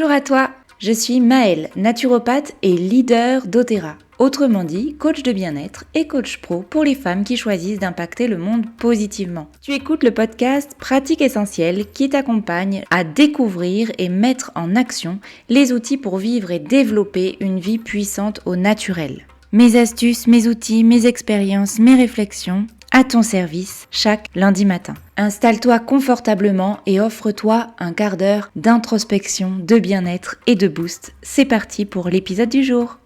Bonjour à toi, je suis Maëlle, naturopathe et leader d'Otera. Autrement dit, coach de bien-être et coach pro pour les femmes qui choisissent d'impacter le monde positivement. Tu écoutes le podcast Pratique Essentielle qui t'accompagne à découvrir et mettre en action les outils pour vivre et développer une vie puissante au naturel. Mes astuces, mes outils, mes expériences, mes réflexions à ton service chaque lundi matin. Installe-toi confortablement et offre-toi un quart d'heure d'introspection, de bien-être et de boost. C'est parti pour l'épisode du jour.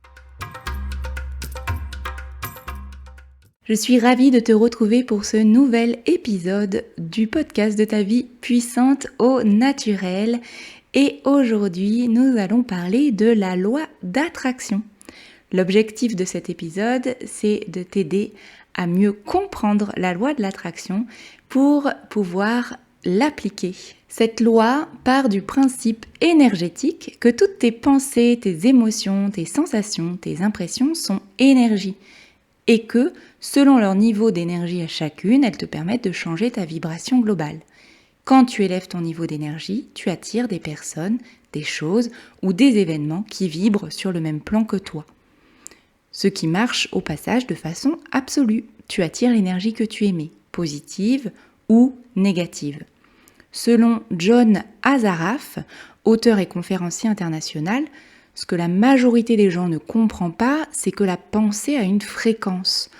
Je suis ravie de te retrouver pour ce nouvel épisode du podcast de ta vie puissante au naturel. Et aujourd'hui, nous allons parler de la loi d'attraction. L'objectif de cet épisode, c'est de t'aider à mieux comprendre la loi de l'attraction pour pouvoir l'appliquer. Cette loi part du principe énergétique que toutes tes pensées, tes émotions, tes sensations, tes impressions sont énergie et que, selon leur niveau d'énergie à chacune, elles te permettent de changer ta vibration globale. Quand tu élèves ton niveau d'énergie, tu attires des personnes, des choses ou des événements qui vibrent sur le même plan que toi. Ce qui marche au passage de façon absolue. Tu attires l'énergie que tu émets, positive ou négative. Selon John Assaraf, auteur et conférencier international, ce que la majorité des gens ne comprend pas, c'est que la pensée a une fréquence.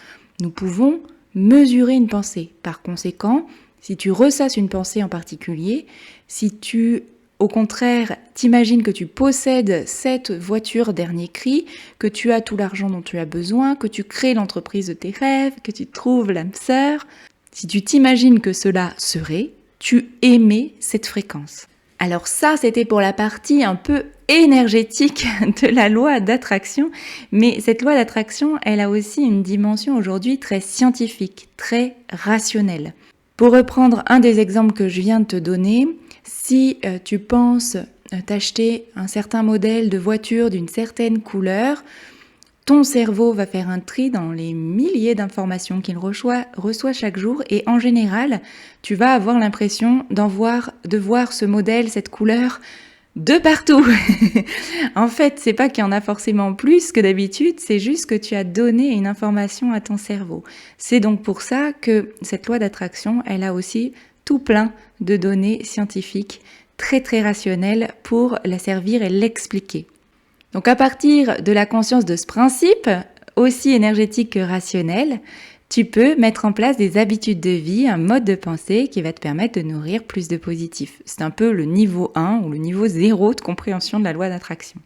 Nous pouvons mesurer une pensée. Par conséquent, si tu ressasses une pensée en particulier, si tu au contraire, t'imagines que tu possèdes cette voiture dernier cri, que tu as tout l'argent dont tu as besoin, que tu crées l'entreprise de tes rêves, que tu trouves l'âme sœur. Si tu t'imagines que cela serait, tu émets cette fréquence. Alors ça, c'était pour la partie un peu énergétique de la loi d'attraction, mais cette loi d'attraction, elle a aussi une dimension aujourd'hui très scientifique, très rationnelle. Pour reprendre un des exemples que je viens de te donner, si tu penses t'acheter un certain modèle de voiture d'une certaine couleur, ton cerveau va faire un tri dans les milliers d'informations qu'il reçoit chaque jour et en général, tu vas avoir l'impression de voir ce modèle, cette couleur de partout. En fait, c'est pas qu'il y en a forcément plus que d'habitude, c'est juste que tu as donné une information à ton cerveau. C'est donc pour ça que cette loi d'attraction, elle a aussi tout plein de données scientifiques très très rationnelles pour la servir et l'expliquer. Donc à partir de la conscience de ce principe, aussi énergétique que rationnel, tu peux mettre en place des habitudes de vie, un mode de pensée qui va te permettre de nourrir plus de positif. C'est un peu le niveau 1 ou le niveau 0 de compréhension de la loi d'attraction.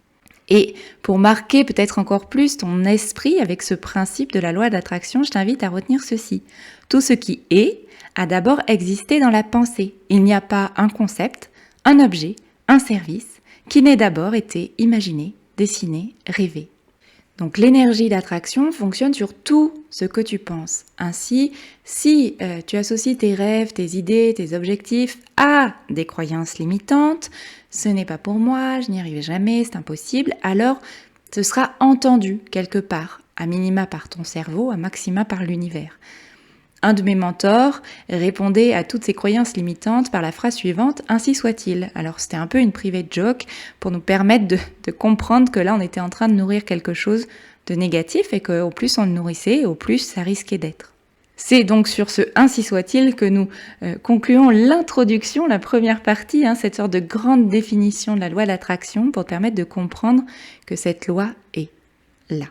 Et pour marquer peut-être encore plus ton esprit avec ce principe de la loi d'attraction, je t'invite à retenir ceci. Tout ce qui est a d'abord existé dans la pensée. Il n'y a pas un concept, un objet, un service qui n'ait d'abord été imaginé, dessiné, rêvé. Donc l'énergie d'attraction fonctionne sur tout ce que tu penses. Ainsi, si tu associes tes rêves, tes idées, tes objectifs à des croyances limitantes, ce n'est pas pour moi, je n'y arriverai jamais, c'est impossible, alors ce sera entendu quelque part, à minima par ton cerveau, à maxima par l'univers. Un de mes mentors répondait à toutes ces croyances limitantes par la phrase suivante « Ainsi soit-il ». Alors c'était un peu une private joke pour nous permettre de comprendre que là on était en train de nourrir quelque chose de négatif et qu'au plus on le nourrissait, au plus ça risquait d'être. C'est donc sur ce « Ainsi soit-il » que nous concluons l'introduction, la première partie, cette sorte de grande définition de la loi d'attraction pour te permettre de comprendre que cette loi est là.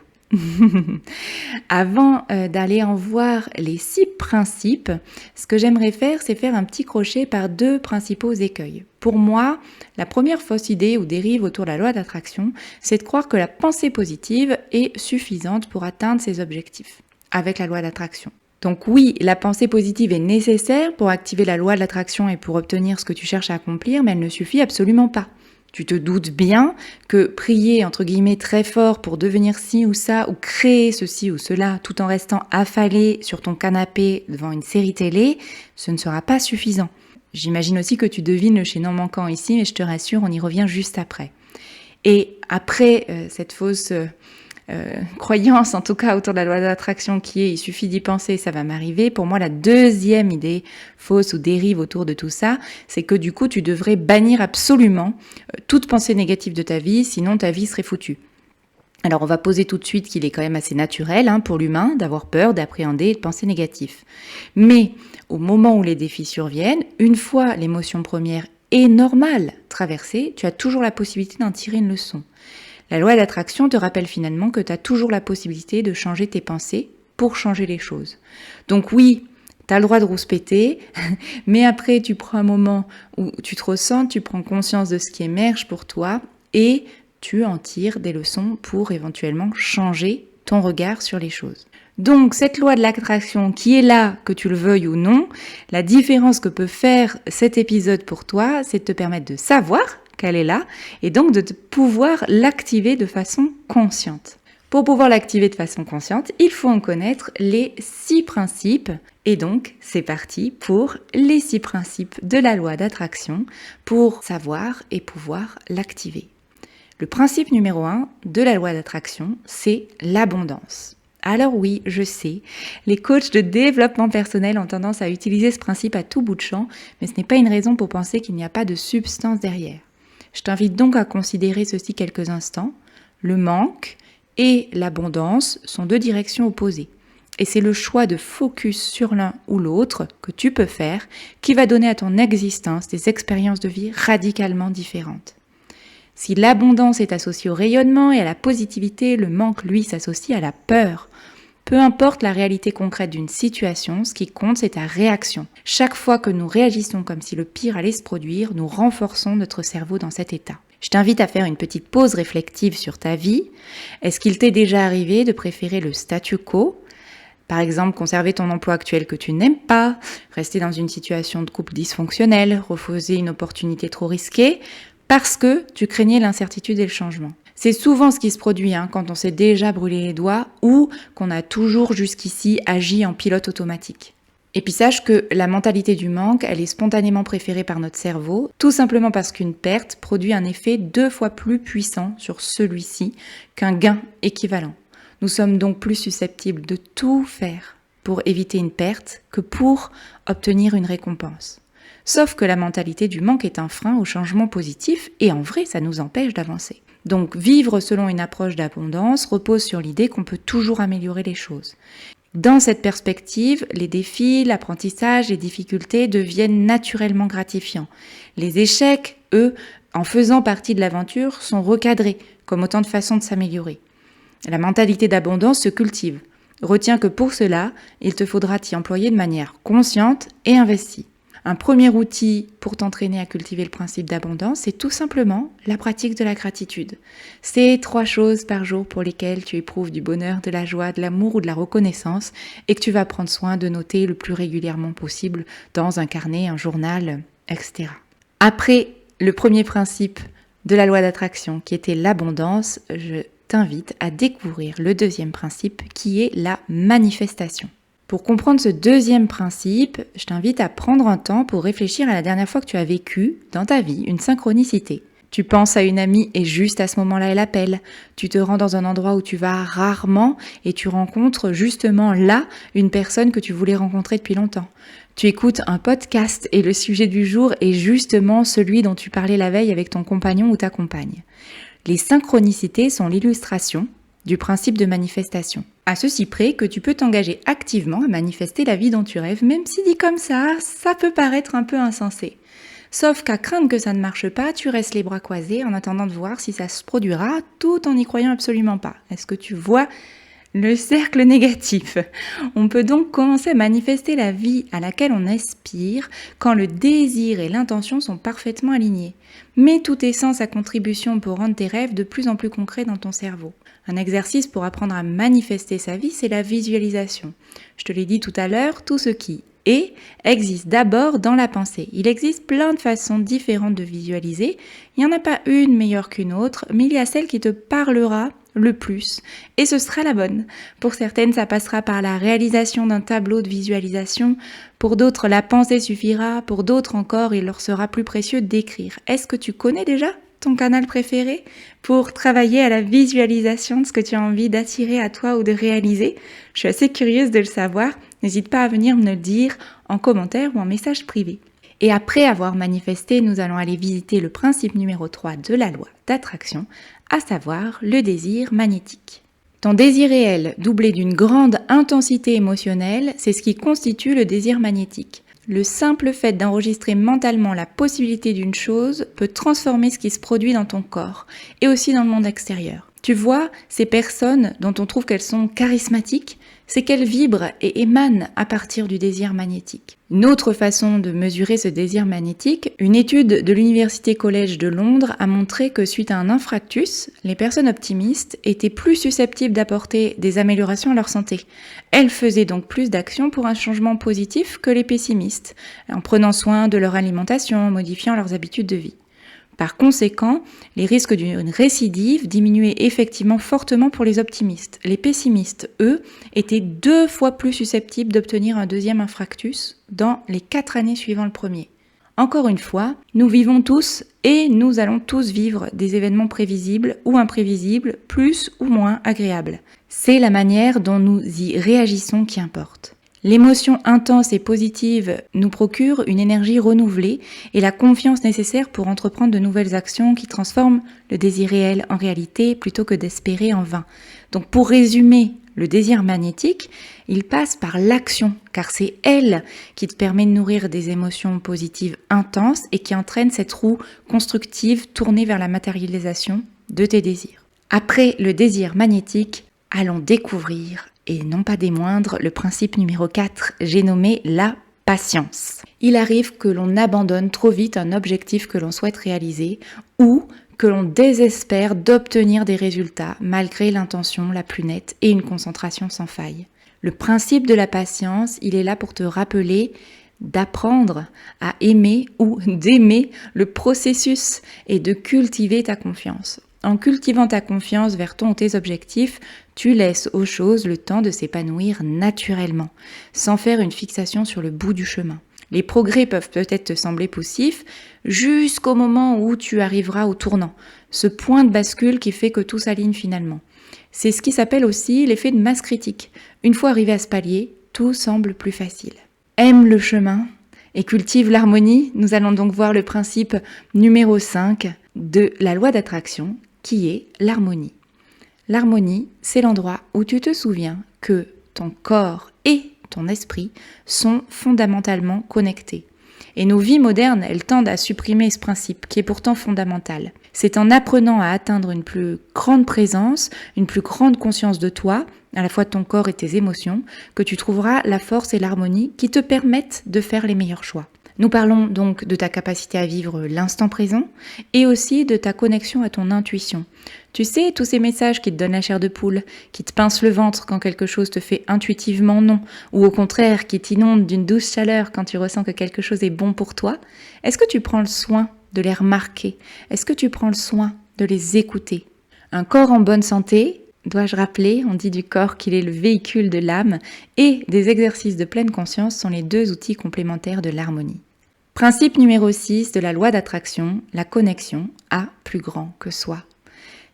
Avant d'aller en voir les 6 principes, ce que j'aimerais faire, c'est faire un petit crochet par 2 principaux écueils. Pour moi, la première fausse idée ou dérive autour de la loi d'attraction, c'est de croire que la pensée positive est suffisante pour atteindre ses objectifs avec la loi d'attraction. Donc oui, la pensée positive est nécessaire pour activer la loi de l'attraction et pour obtenir ce que tu cherches à accomplir, mais elle ne suffit absolument pas. Tu te doutes bien que prier, entre guillemets, très fort pour devenir ci ou ça, ou créer ceci ou cela, tout en restant affalé sur ton canapé devant une série télé, ce ne sera pas suffisant. J'imagine aussi que tu devines le chaînon manquant ici, mais je te rassure, on y revient juste après. Et après cette fausse croyance, en tout cas autour de la loi d'attraction, qui est « il suffit d'y penser, ça va m'arriver », pour moi, la deuxième idée fausse ou dérive autour de tout ça, c'est que du coup, tu devrais bannir absolument toute pensée négative de ta vie, sinon ta vie serait foutue. Alors on va poser tout de suite qu'il est quand même assez naturel pour l'humain d'avoir peur, d'appréhender et de penser négatif. Mais au moment où les défis surviennent, une fois l'émotion première est normale traversée, tu as toujours la possibilité d'en tirer une leçon. La loi d'attraction te rappelle finalement que tu as toujours la possibilité de changer tes pensées pour changer les choses. Donc oui, tu as le droit de rouspéter, mais après tu prends un moment où tu te ressens, tu prends conscience de ce qui émerge pour toi et tu en tires des leçons pour éventuellement changer ton regard sur les choses. Donc cette loi de l'attraction qui est là, que tu le veuilles ou non, la différence que peut faire cet épisode pour toi, c'est de te permettre de savoir qu'elle est là et donc de pouvoir l'activer de façon consciente. Pour pouvoir l'activer de façon consciente, il faut en connaître les 6 principes. Et donc, c'est parti pour les 6 principes de la loi d'attraction pour savoir et pouvoir l'activer. Le principe numéro 1 de la loi d'attraction, c'est l'abondance. Alors oui, je sais, les coachs de développement personnel ont tendance à utiliser ce principe à tout bout de champ, mais ce n'est pas une raison pour penser qu'il n'y a pas de substance derrière. Je t'invite donc à considérer ceci quelques instants. Le manque et l'abondance sont 2 directions opposées. Et c'est le choix de focus sur l'un ou l'autre que tu peux faire qui va donner à ton existence des expériences de vie radicalement différentes. Si l'abondance est associée au rayonnement et à la positivité, le manque, lui, s'associe à la peur. Peu importe la réalité concrète d'une situation, ce qui compte, c'est ta réaction. Chaque fois que nous réagissons comme si le pire allait se produire, nous renforçons notre cerveau dans cet état. Je t'invite à faire une petite pause réflexive sur ta vie. Est-ce qu'il t'est déjà arrivé de préférer le statu quo ? Par exemple, conserver ton emploi actuel que tu n'aimes pas, rester dans une situation de couple dysfonctionnel, refuser une opportunité trop risquée, parce que tu craignais l'incertitude et le changement. C'est souvent ce qui se produit quand on s'est déjà brûlé les doigts ou qu'on a toujours jusqu'ici agi en pilote automatique. Et puis sache que la mentalité du manque, elle est spontanément préférée par notre cerveau, tout simplement parce qu'une perte produit un effet 2 fois plus puissant sur celui-ci qu'un gain équivalent. Nous sommes donc plus susceptibles de tout faire pour éviter une perte que pour obtenir une récompense. Sauf que la mentalité du manque est un frein au changement positif et en vrai, ça nous empêche d'avancer. Donc vivre selon une approche d'abondance repose sur l'idée qu'on peut toujours améliorer les choses. Dans cette perspective, les défis, l'apprentissage, les difficultés deviennent naturellement gratifiants. Les échecs, eux, en faisant partie de l'aventure, sont recadrés comme autant de façons de s'améliorer. La mentalité d'abondance se cultive. Retiens que pour cela, il te faudra t'y employer de manière consciente et investie. Un premier outil pour t'entraîner à cultiver le principe d'abondance, c'est tout simplement la pratique de la gratitude. C'est 3 choses par jour pour lesquelles tu éprouves du bonheur, de la joie, de l'amour ou de la reconnaissance et que tu vas prendre soin de noter le plus régulièrement possible dans un carnet, un journal, etc. Après le premier principe de la loi d'attraction qui était l'abondance, je t'invite à découvrir le deuxième principe qui est la manifestation. Pour comprendre ce deuxième principe, je t'invite à prendre un temps pour réfléchir à la dernière fois que tu as vécu dans ta vie une synchronicité. Tu penses à une amie et juste à ce moment-là elle appelle. Tu te rends dans un endroit où tu vas rarement et tu rencontres justement là une personne que tu voulais rencontrer depuis longtemps. Tu écoutes un podcast et le sujet du jour est justement celui dont tu parlais la veille avec ton compagnon ou ta compagne. Les synchronicités sont l'illustration du principe de manifestation. À ceci près que tu peux t'engager activement à manifester la vie dont tu rêves, même si dit comme ça peut paraître un peu insensé. Sauf qu'à craindre que ça ne marche pas, tu restes les bras croisés en attendant de voir si ça se produira tout en n'y croyant absolument pas. Est-ce que tu vois le cercle négatif? On peut donc commencer à manifester la vie à laquelle on aspire quand le désir et l'intention sont parfaitement alignés. Mets tout tes sens à contribution pour rendre tes rêves de plus en plus concrets dans ton cerveau. Un exercice pour apprendre à manifester sa vie, c'est la visualisation. Je te l'ai dit tout à l'heure, tout ce qui est existe d'abord dans la pensée. Il existe plein de façons différentes de visualiser. Il n'y en a pas une meilleure qu'une autre, mais il y a celle qui te parlera le plus. Et ce sera la bonne. Pour certaines, ça passera par la réalisation d'un tableau de visualisation. Pour d'autres, la pensée suffira. Pour d'autres encore, il leur sera plus précieux d'écrire. Est-ce que tu connais déjà ton canal préféré pour travailler à la visualisation de ce que tu as envie d'attirer à toi ou de réaliser? Je suis assez curieuse de le savoir. N'hésite pas à venir me le dire en commentaire ou en message privé. Et après avoir manifesté, nous allons aller visiter le principe numéro 3 de la loi d'attraction, à savoir le désir magnétique. Ton désir réel, doublé d'une grande intensité émotionnelle, c'est ce qui constitue le désir magnétique. Le simple fait d'enregistrer mentalement la possibilité d'une chose peut transformer ce qui se produit dans ton corps et aussi dans le monde extérieur. Tu vois, ces personnes dont on trouve qu'elles sont charismatiques, c'est qu'elles vibrent et émanent à partir du désir magnétique. Une autre façon de mesurer ce désir magnétique, une étude de l'Université College de Londres a montré que suite à un infarctus, les personnes optimistes étaient plus susceptibles d'apporter des améliorations à leur santé. Elles faisaient donc plus d'actions pour un changement positif que les pessimistes, en prenant soin de leur alimentation, en modifiant leurs habitudes de vie. Par conséquent, les risques d'une récidive diminuaient effectivement fortement pour les optimistes. Les pessimistes, eux, étaient 2 fois plus susceptibles d'obtenir un deuxième infarctus dans les 4 années suivant le premier. Encore une fois, nous vivons tous et nous allons tous vivre des événements prévisibles ou imprévisibles, plus ou moins agréables. C'est la manière dont nous y réagissons qui importe. L'émotion intense et positive nous procure une énergie renouvelée et la confiance nécessaire pour entreprendre de nouvelles actions qui transforment le désir réel en réalité plutôt que d'espérer en vain. Donc pour résumer, le désir magnétique, il passe par l'action, car c'est elle qui te permet de nourrir des émotions positives intenses et qui entraîne cette roue constructive tournée vers la matérialisation de tes désirs. Après le désir magnétique, allons découvrir, et non pas des moindres, le principe numéro 4, j'ai nommé la patience. Il arrive que l'on abandonne trop vite un objectif que l'on souhaite réaliser ou que l'on désespère d'obtenir des résultats malgré l'intention la plus nette et une concentration sans faille. Le principe de la patience, il est là pour te rappeler d'apprendre à aimer ou d'aimer le processus et de cultiver ta confiance. En cultivant ta confiance vers ton ou tes objectifs, tu laisses aux choses le temps de s'épanouir naturellement, sans faire une fixation sur le bout du chemin. Les progrès peuvent peut-être te sembler poussifs jusqu'au moment où tu arriveras au tournant, ce point de bascule qui fait que tout s'aligne finalement. C'est ce qui s'appelle aussi l'effet de masse critique. Une fois arrivé à ce palier, tout semble plus facile. Aime le chemin et cultive l'harmonie. Nous allons donc voir le principe numéro 5 de la loi d'attraction, qui est l'harmonie. L'harmonie, c'est l'endroit où tu te souviens que ton corps et ton esprit sont fondamentalement connectés. Et nos vies modernes, elles tendent à supprimer ce principe qui est pourtant fondamental. C'est en apprenant à atteindre une plus grande présence, une plus grande conscience de toi, à la fois de ton corps et tes émotions, que tu trouveras la force et l'harmonie qui te permettent de faire les meilleurs choix. Nous parlons donc de ta capacité à vivre l'instant présent et aussi de ta connexion à ton intuition. Tu sais, tous ces messages qui te donnent la chair de poule, qui te pincent le ventre quand quelque chose te fait intuitivement non, ou au contraire qui t'inondent d'une douce chaleur quand tu ressens que quelque chose est bon pour toi, est-ce que tu prends le soin de les remarquer? Est-ce que tu prends le soin de les écouter? Un corps en bonne santé, dois-je rappeler, on dit du corps qu'il est le véhicule de l'âme et des exercices de pleine conscience sont les 2 outils complémentaires de l'harmonie. Principe numéro 6 de la loi d'attraction, la connexion à plus grand que soi.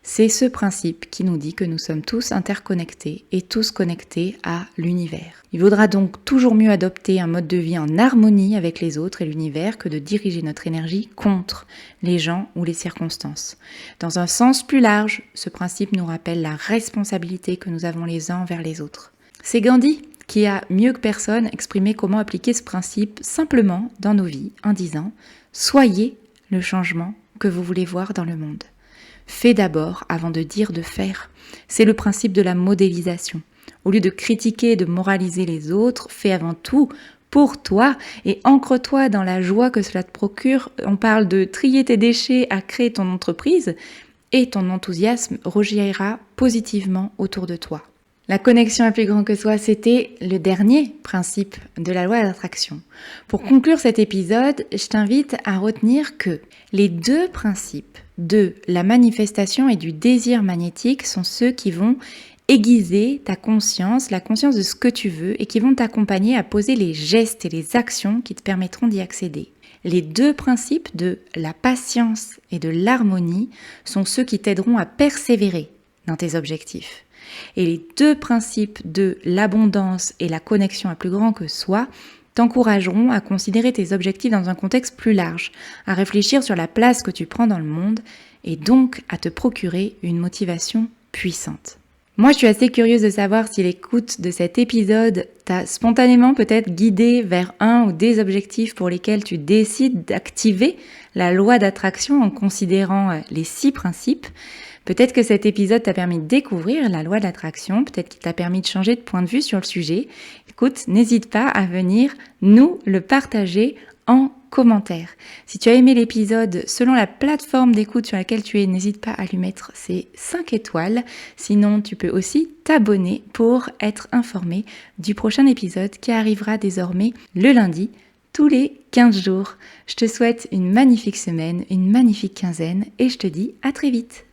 C'est ce principe qui nous dit que nous sommes tous interconnectés et tous connectés à l'univers. Il vaudra donc toujours mieux adopter un mode de vie en harmonie avec les autres et l'univers que de diriger notre énergie contre les gens ou les circonstances. Dans un sens plus large, ce principe nous rappelle la responsabilité que nous avons les uns envers les autres. C'est Gandhi qui a mieux que personne exprimé comment appliquer ce principe simplement dans nos vies en disant « Soyez le changement que vous voulez voir dans le monde ». Fais d'abord avant de dire de faire. C'est le principe de la modélisation. Au lieu de critiquer et de moraliser les autres, fais avant tout pour toi et ancre-toi dans la joie que cela te procure. On parle de trier tes déchets à créer ton entreprise et ton enthousiasme rejaillira positivement autour de toi. La connexion à plus grand que soi, c'était le dernier principe de la loi d'attraction. Pour conclure cet épisode, je t'invite à retenir que les 2 principes de la manifestation et du désir magnétique sont ceux qui vont aiguiser ta conscience, la conscience de ce que tu veux et qui vont t'accompagner à poser les gestes et les actions qui te permettront d'y accéder. Les 2 principes de la patience et de l'harmonie sont ceux qui t'aideront à persévérer dans tes objectifs. Et les 2 principes de l'abondance et la connexion à plus grand que soi t'encourageront à considérer tes objectifs dans un contexte plus large, à réfléchir sur la place que tu prends dans le monde et donc à te procurer une motivation puissante. Moi, je suis assez curieuse de savoir si l'écoute de cet épisode t'a spontanément peut-être guidé vers un ou des objectifs pour lesquels tu décides d'activer la loi d'attraction en considérant les 6 principes. Peut-être que cet épisode t'a permis de découvrir la loi de l'attraction, peut-être qu'il t'a permis de changer de point de vue sur le sujet. Écoute, n'hésite pas à venir nous le partager en commentaire. Si tu as aimé l'épisode, selon la plateforme d'écoute sur laquelle tu es, n'hésite pas à lui mettre ses 5 étoiles. Sinon, tu peux aussi t'abonner pour être informé du prochain épisode qui arrivera désormais le lundi, tous les 15 jours. Je te souhaite une magnifique semaine, une magnifique quinzaine et je te dis à très vite.